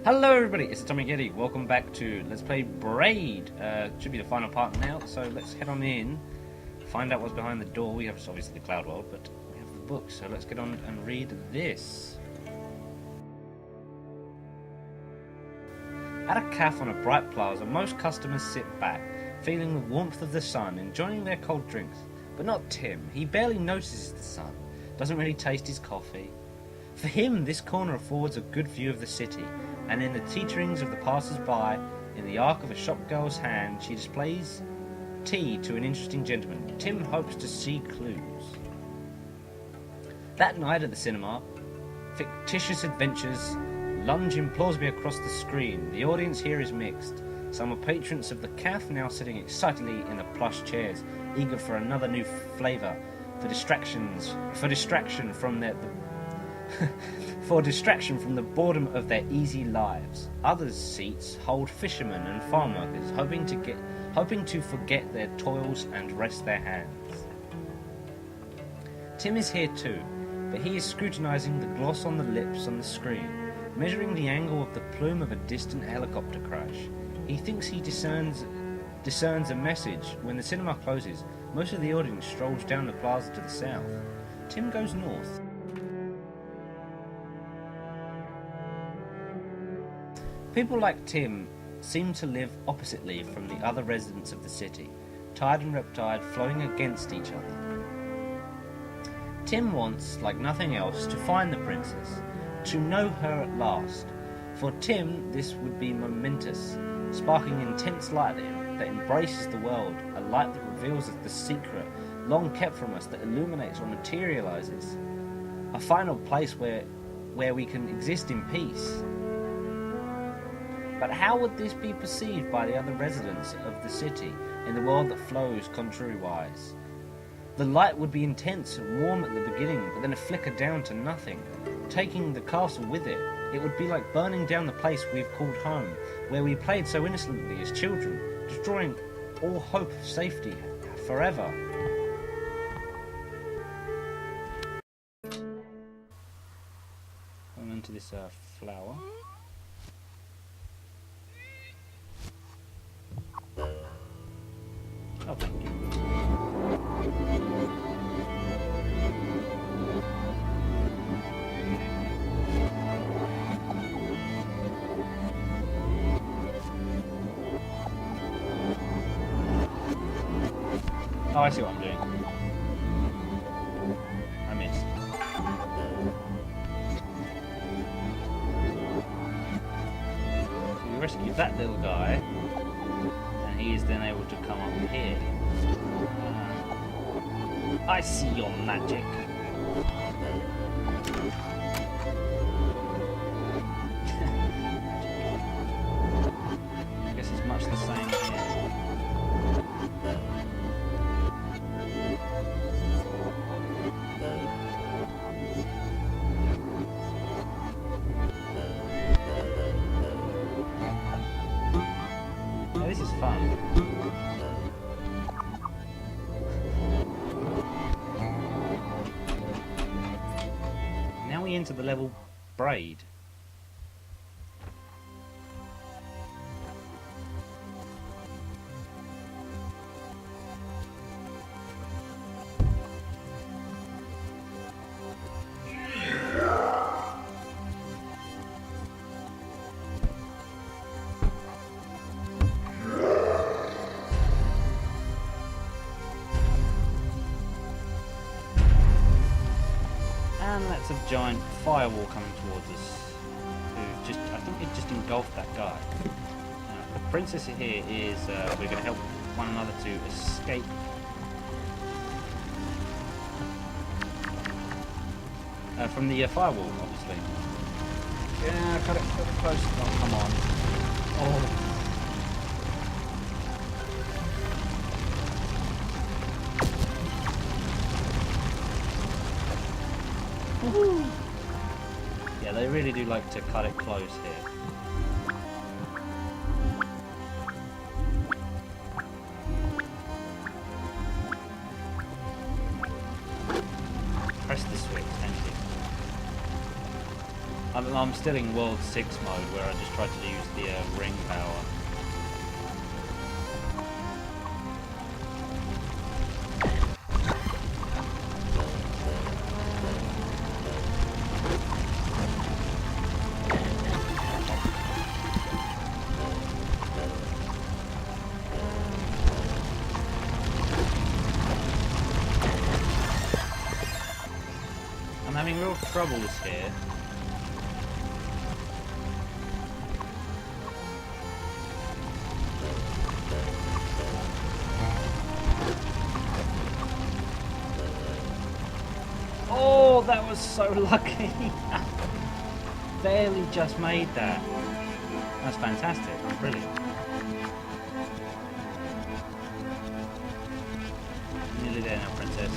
Hello everybody, it's Tommy Getty. Welcome back to Let's Play Braid. Should be the final part now, so let's head on in, find out what's behind the door. We have obviously the cloud world, but we have the book, so let's get on and read this. At a cafe on a bright plaza, most customers sit back, feeling the warmth of the sun, enjoying their cold drinks. But not Tim. He barely notices the sun, doesn't really taste his coffee. For him, this corner affords a good view of the city, and in the teeterings of the passers-by, in the arc of a shopgirl's hand, she displays tea to an interesting gentleman. Tim hopes to see clues. That night at the cinema, fictitious adventures lunge implausibly across the screen. The audience here is mixed. Some are patrons of the cafe, now sitting excitedly in the plush chairs, eager for another new flavour, for distraction from the boredom of their easy lives. Others' seats hold fishermen and farm workers, hoping to forget their toils and rest their hands. Tim is here too, but he is scrutinising the gloss on the lips on the screen, measuring the angle of the plume of a distant helicopter crash. He thinks he discerns a message. When the cinema closes, most of the audience strolls down the plaza to the south. Tim goes north. People like Tim seem to live oppositely from the other residents of the city, tide and riptide flowing against each other. Tim wants, like nothing else, to find the princess, to know her at last. For Tim, this would be momentous, sparking intense light that embraces the world, a light that reveals the secret long kept from us, that illuminates or materializes, a final place where we can exist in peace. But how would this be perceived by the other residents of the city in the world that flows contrariwise? The light would be intense and warm at the beginning, but then flicker down to nothing, taking the castle with it. It would be like burning down the place we've called home, where we played so innocently as children, destroying all hope of safety forever. I'm into this flower. Oh, thank you. Oh, I see what I'm doing. I missed. So we rescue that little guy, and he is then able to come up here. I see your magic. I guess it's much the same here. Yeah, this is fun. Now we enter the level Braid. And that's a giant firewall coming towards us. I think it just engulfed that guy. The princess here is, we're going to help one another to escape. From the firewall, obviously. Yeah, cut it close. Oh, come on. Oh. Yeah, they really do like to cut it close here. Press the switch, thank you. I'm still in World 6 mode where I just tried to use the ring power. I'm having real troubles here. Oh, that was so lucky! Barely just made that. That's fantastic. Brilliant. Nearly there now, princess.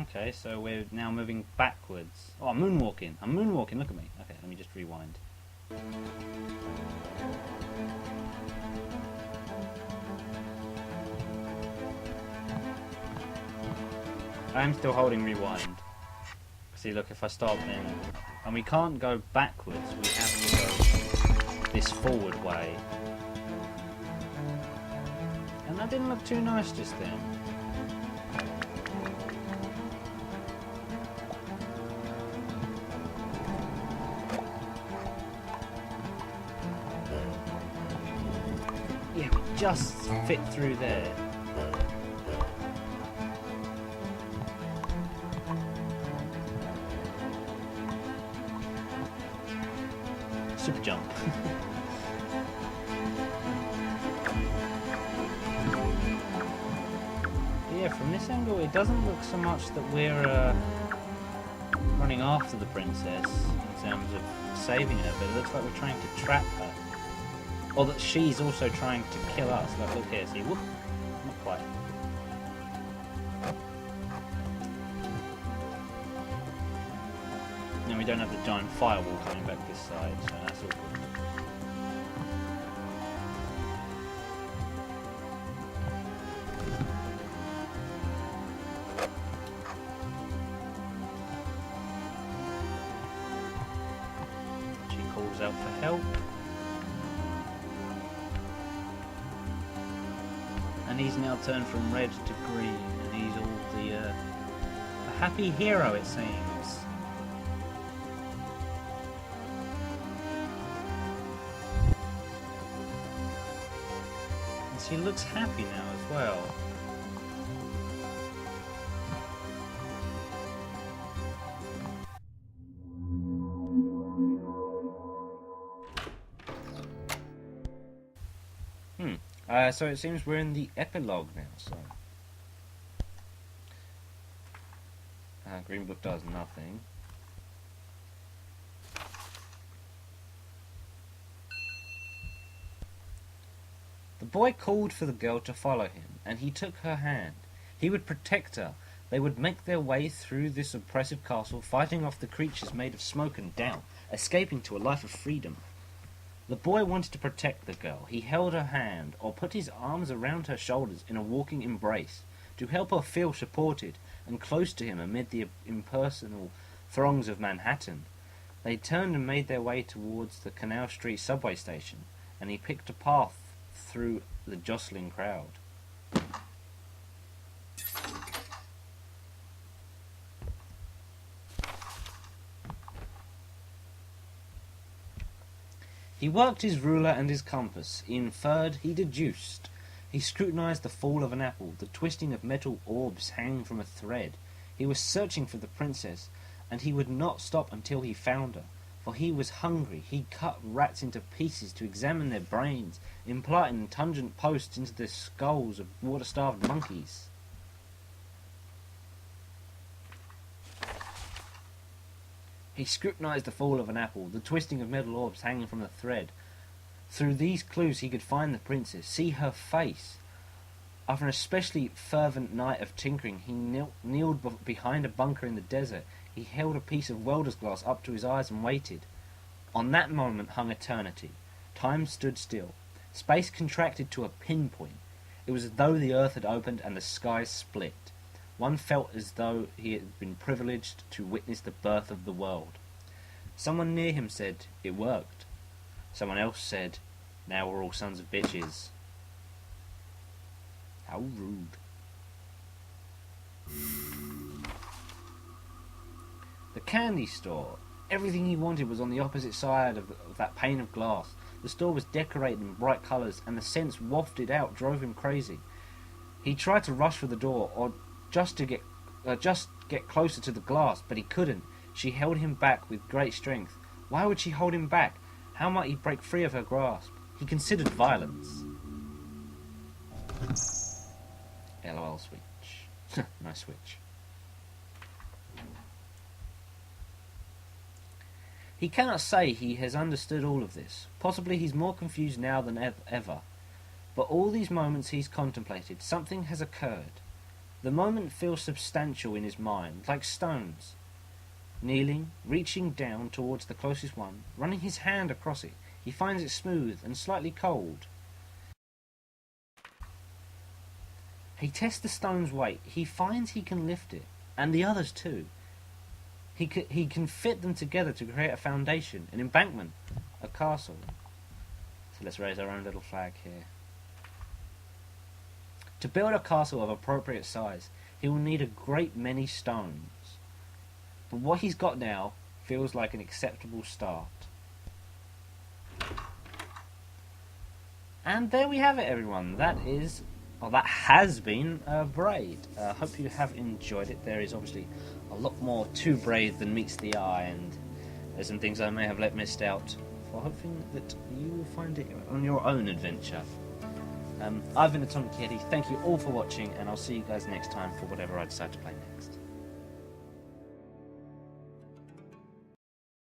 Okay, so we're now moving backwards. Oh, I'm moonwalking. I'm moonwalking. Look at me. Okay, let me just rewind. I am still holding rewind. See, look, if I stop then... And we can't go backwards. We have to go this forward way. And that didn't look too nice just then. Yeah, we just fit through there. Super jump. Yeah, from this angle it doesn't look so much that we're running after the princess in terms of saving her, but it looks like we're trying to trap her. Or that she's also trying to kill us. Like, look here, see, whoop, not quite. And we don't have the giant firewall coming back this side, so that's all good. She calls out for help. And he's now turned from red to green, and he's all the a happy hero, it seems. And she looks happy now as well. So it seems we're in the epilogue now, so... Green book does nothing. The boy called for the girl to follow him, and he took her hand. He would protect her. They would make their way through this oppressive castle, fighting off the creatures made of smoke and doubt, escaping to a life of freedom. The boy wanted to protect the girl. He held her hand, or put his arms around her shoulders in a walking embrace, to help her feel supported and close to him amid the impersonal throngs of Manhattan. They turned and made their way towards the Canal Street subway station, and he picked a path through the jostling crowd. He worked his ruler and his compass. He inferred, he deduced. He scrutinized the fall of an apple, the twisting of metal orbs hanging from a thread. He was searching for the princess, and he would not stop until he found her, for he was hungry. He cut rats into pieces to examine their brains, implanting pungent posts into the skulls of water-starved monkeys. He scrutinized the fall of an apple, the twisting of metal orbs hanging from a thread. Through these clues he could find the princess, see her face. After an especially fervent night of tinkering, he kneeled behind a bunker in the desert. He held a piece of welder's glass up to his eyes and waited. On that moment hung eternity. Time stood still. Space contracted to a pinpoint. It was as though the earth had opened and the sky split. One felt as though he had been privileged to witness the birth of the world. Someone near him said, "It worked." Someone else said, "Now we're all sons of bitches." How rude. The candy store. Everything he wanted was on the opposite side of that pane of glass. The store was decorated in bright colours, and the scents wafted out drove him crazy. He tried to rush for the door, or just get closer to the glass, but he couldn't. She held him back with great strength. Why would she hold him back? How might he break free of her grasp? He considered violence. LOL switch. No switch. He cannot say he has understood all of this. Possibly he's more confused now than ever. But all these moments he's contemplated, something has occurred. The moment feels substantial in his mind, like stones. Kneeling, reaching down towards the closest one, running his hand across it, he finds it smooth and slightly cold. He tests the stone's weight. He finds he can lift it, and the others too. He can fit them together to create a foundation, an embankment, a castle. So let's raise our own little flag here. To build a castle of appropriate size, he will need a great many stones. But what he's got now feels like an acceptable start. And there we have it, everyone. That has been Braid. Hope you have enjoyed it. There is obviously a lot more to Braid than meets the eye, and there's some things I may have missed out. For hoping that you will find it on your own adventure. I've been Atomic Yeti. Thank you all for watching, and I'll see you guys next time for whatever I decide to play next.